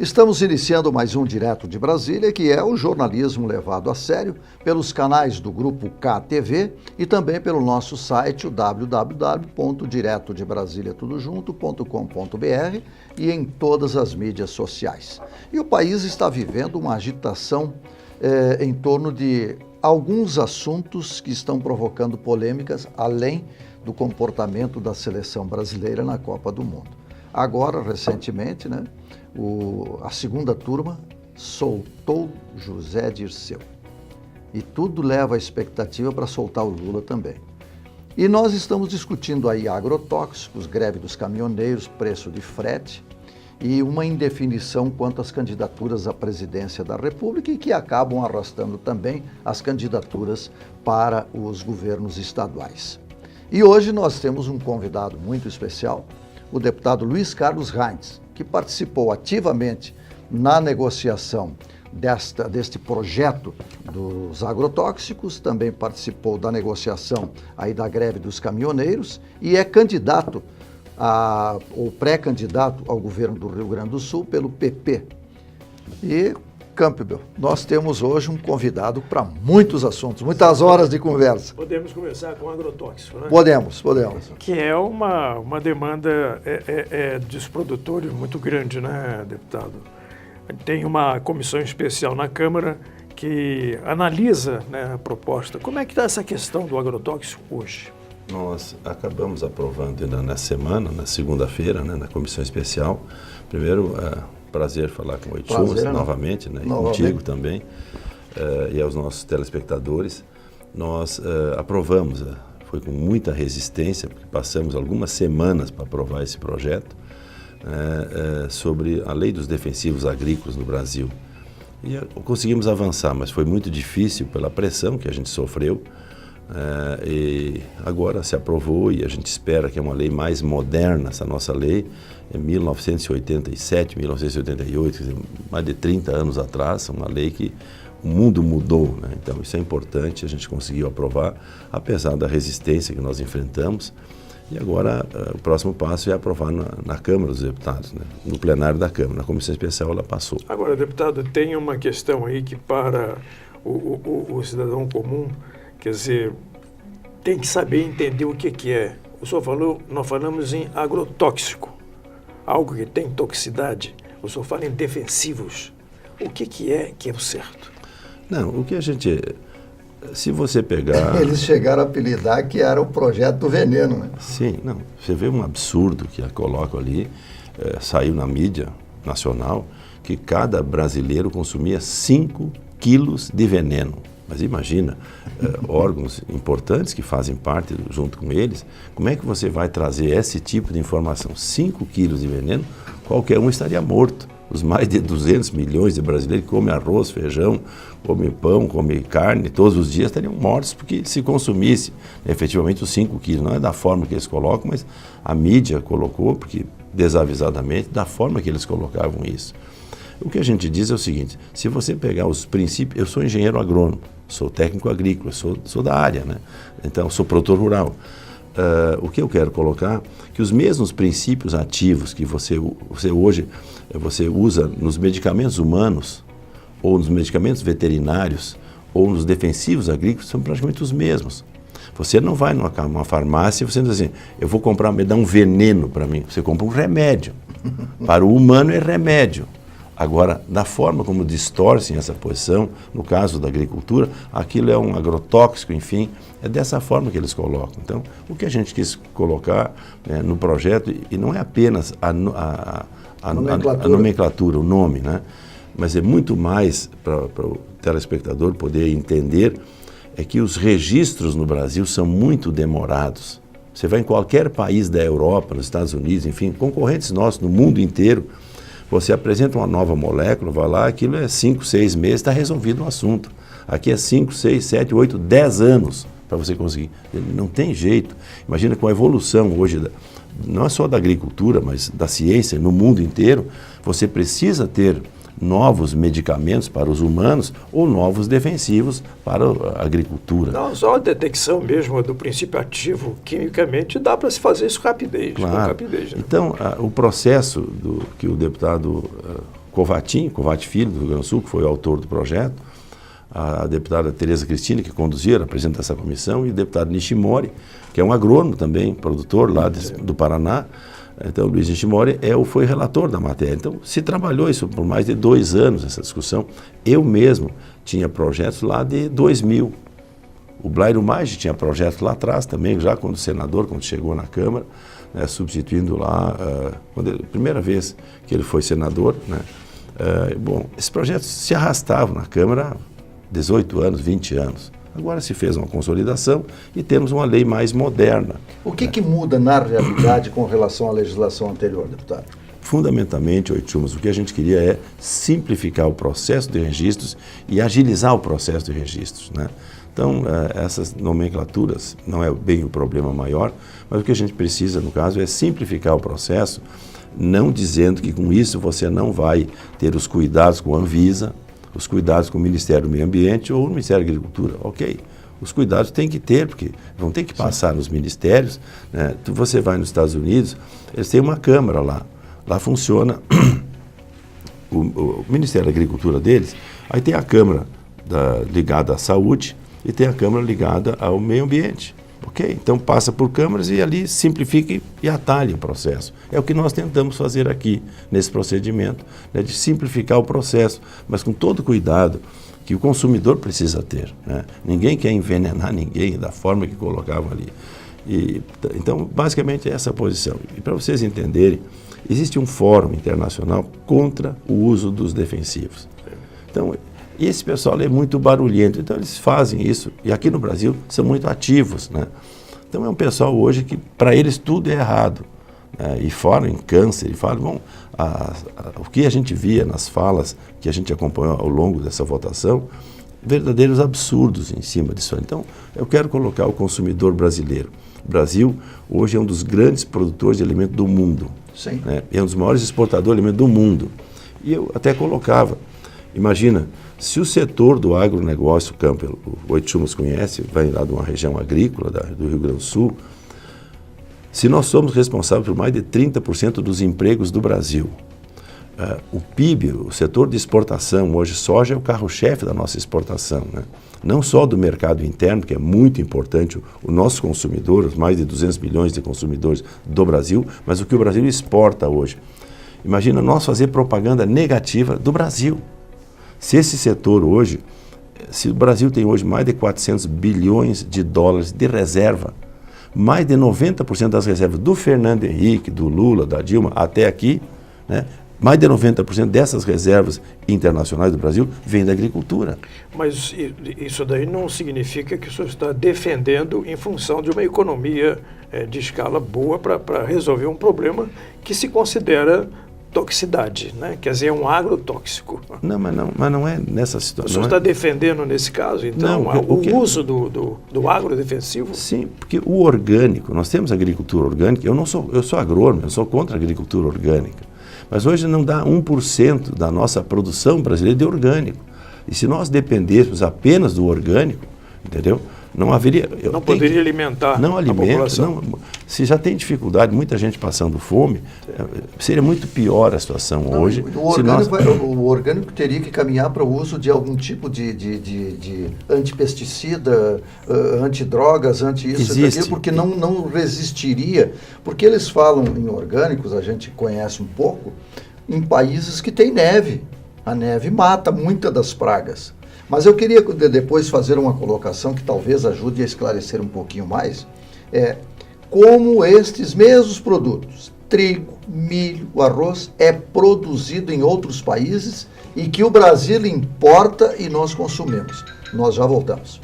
Estamos iniciando mais um Direto de Brasília, que é o jornalismo levado a sério pelos canais do Grupo KTV e também pelo nosso site, o www.diretodebrasilia.com.br e em todas as mídias sociais. E o país está vivendo uma agitação em torno de alguns assuntos que estão provocando polêmicas, além do comportamento da seleção brasileira na Copa do Mundo. Agora, recentemente, a segunda turma soltou José Dirceu. E tudo leva à expectativa para soltar o Lula também. E nós estamos discutindo aí agrotóxicos, greve dos caminhoneiros, preço de frete e uma indefinição quanto às candidaturas à presidência da República e que acabam arrastando também as candidaturas para os governos estaduais. E hoje nós temos um convidado muito especial, o deputado Luiz Carlos Reins, que participou ativamente na negociação deste projeto dos agrotóxicos, também participou da negociação aí da greve dos caminhoneiros e é candidato ou pré-candidato ao governo do Rio Grande do Sul pelo PP. E, Campbell, nós temos hoje um convidado para muitos assuntos, muitas horas de conversa. Podemos começar com agrotóxico, né? Podemos. Que é uma demanda dos produtores muito grande, né, deputado? Tem uma comissão especial na Câmara que analisa, né, a proposta. Como é que está essa questão do agrotóxico hoje? Nós acabamos aprovando ainda na semana, na segunda-feira, né, na comissão especial. Primeiro, prazer falar com o Itchumas novamente, né, e contigo também, e aos nossos telespectadores. Nós aprovamos, foi com muita resistência, porque passamos algumas semanas para aprovar esse projeto, sobre a lei dos defensivos agrícolas no Brasil. E conseguimos avançar, mas foi muito difícil pela pressão que a gente sofreu, e agora se aprovou e a gente espera que é uma lei mais moderna, essa nossa lei, em 1987, 1988, quer dizer, mais de 30 anos atrás, uma lei que o mundo mudou, né? Então isso é importante, a gente conseguiu aprovar, apesar da resistência que nós enfrentamos, e agora o próximo passo é aprovar na Câmara dos Deputados, né? No plenário da Câmara, na comissão especial ela passou. Agora, deputado, tem uma questão aí que para o cidadão comum, quer dizer, tem que saber entender o que é. O senhor falou, nós falamos em agrotóxico, algo que tem toxicidade. O senhor fala em defensivos. O que é o certo? Não, o que a gente... Se você pegar... Eles chegaram a apelidar que era o projeto do veneno, né? Sim, não. Você vê um absurdo que colocam ali, saiu na mídia nacional, que cada brasileiro consumia 5 quilos de veneno. Mas imagina, órgãos importantes que fazem parte junto com eles, como é que você vai trazer esse tipo de informação? 5 quilos de veneno, qualquer um estaria morto. Os mais de 200 milhões de brasileiros que comem arroz, feijão, comem pão, comem carne, todos os dias estariam mortos porque se consumisse efetivamente os 5 quilos. Não é da forma que eles colocam, mas a mídia colocou, porque desavisadamente, da forma que eles colocavam isso. O que a gente diz é o seguinte, se você pegar os princípios, eu sou engenheiro agrônomo, sou técnico agrícola, sou da área, né? Então sou produtor rural. O que eu quero colocar, que os mesmos princípios ativos que você hoje usa nos medicamentos humanos, ou nos medicamentos veterinários, ou nos defensivos agrícolas, são praticamente os mesmos. Você não vai numa farmácia e você diz assim, eu vou comprar, me dá um veneno para mim. Você compra um remédio. Para o humano é remédio. Agora, da forma como distorcem essa posição, no caso da agricultura, aquilo é um agrotóxico, enfim, é dessa forma que eles colocam. Então, o que a gente quis colocar no projeto, e não é apenas a nomenclatura, o nome, né? Mas é muito mais para o telespectador poder entender, é que os registros no Brasil são muito demorados. Você vai em qualquer país da Europa, nos Estados Unidos, enfim, concorrentes nossos no mundo inteiro, você apresenta uma nova molécula, vai lá, aquilo é 5, 6 meses, está resolvido o assunto. Aqui é 5, 6, 7, 8, 10 anos para você conseguir. Não tem jeito. Imagina com a evolução hoje, não é só da agricultura, mas da ciência no mundo inteiro, você precisa ter novos medicamentos para os humanos ou novos defensivos para a agricultura. Não, só a detecção mesmo do princípio ativo, quimicamente, dá para se fazer isso com rapidez. Claro. Com rapidez, né? Então, o processo que o deputado Covati Filho, do Rio Grande do Sul, que foi o autor do projeto, a deputada Tereza Cristina, que conduzia, era presidente dessa comissão, e o deputado Nishimori, que é um agrônomo também, produtor lá do Paraná. Então, o Luiz Nishimori foi relator da matéria. Então, se trabalhou isso por mais de 2 anos, essa discussão. Eu mesmo tinha projetos lá de 2000. O Blairo Maggi tinha projetos lá atrás também, já quando senador, quando chegou na Câmara, né, substituindo lá, primeira vez que ele foi senador. Né, bom, esses projetos se arrastavam na Câmara há 18 anos, 20 anos. Agora se fez uma consolidação e temos uma lei mais moderna. O que muda na realidade com relação à legislação anterior, deputado? Fundamentalmente, Oitumas, o que a gente queria é simplificar o processo de registros e agilizar o processo de registros, né? Então, essas nomenclaturas não é bem o problema maior, mas o que a gente precisa, no caso, é simplificar o processo, não dizendo que com isso você não vai ter os cuidados com a Anvisa, os cuidados com o Ministério do Meio Ambiente ou o Ministério da Agricultura. Ok, os cuidados tem que ter, porque vão ter que passar nos ministérios. Né? Você vai nos Estados Unidos, eles têm uma Câmara lá. Lá funciona o Ministério da Agricultura deles, aí tem a Câmara ligada à saúde e tem a Câmara ligada ao meio ambiente. Ok? Então passa por câmaras e ali simplifica e atalha o processo. É o que nós tentamos fazer aqui, nesse procedimento, né, de simplificar o processo, mas com todo o cuidado que o consumidor precisa ter. Né? Ninguém quer envenenar ninguém da forma que colocavam ali. Então, basicamente, é essa a posição. E para vocês entenderem, existe um fórum internacional contra o uso dos defensivos. Então, esse pessoal é muito barulhento, então eles fazem isso, e aqui no Brasil são muito ativos, né? Então é um pessoal hoje que para eles tudo é errado, né? E falam em câncer, e falam, bom, o que a gente via nas falas que a gente acompanhou ao longo dessa votação, verdadeiros absurdos em cima disso. Então eu quero colocar o consumidor brasileiro. O Brasil hoje é um dos grandes produtores de alimento do mundo. Sim. Né? É um dos maiores exportadores de alimento do mundo. E eu até colocava, imagina, se o setor do agronegócio, o campo, o Oitumas conhece, vai lá de uma região agrícola do Rio Grande do Sul, se nós somos responsáveis por mais de 30% dos empregos do Brasil, o PIB, o setor de exportação, hoje soja é o carro-chefe da nossa exportação, né? Não só do mercado interno, que é muito importante, o nosso consumidor, os mais de 200 milhões de consumidores do Brasil, mas o que o Brasil exporta hoje. Imagina nós fazer propaganda negativa do Brasil. Se esse setor hoje, se o Brasil tem hoje mais de 400 bilhões de dólares de reserva, mais de 90% das reservas do Fernando Henrique, do Lula, da Dilma, até aqui, né, mais de 90% dessas reservas internacionais do Brasil vem da agricultura. Mas isso daí não significa que o senhor está defendendo em função de uma economia de escala boa para resolver um problema que se considera toxicidade, né? Quer dizer, é um agrotóxico. Não, mas não é nessa situação. O senhor está defendendo nesse caso, então, o uso do agrodefensivo? Sim, porque o orgânico, nós temos agricultura orgânica, eu sou agrônomo, eu sou contra a agricultura orgânica, mas hoje não dá 1% da nossa produção brasileira de orgânico. E se nós dependêssemos apenas do orgânico, entendeu? Não haveria... Não poderia alimentar a população. Não, se já tem dificuldade, muita gente passando fome, seria muito pior a situação hoje. O orgânico teria que caminhar para o uso de algum tipo de antipesticida, antidrogas, anti-isso, porque não resistiria. Porque eles falam em orgânicos, a gente conhece um pouco, em países que tem neve. A neve mata muitas das pragas. Mas eu queria depois fazer uma colocação que talvez ajude a esclarecer um pouquinho mais, como estes mesmos produtos, trigo, milho, arroz, é produzido em outros países e que o Brasil importa e nós consumimos. Nós já voltamos.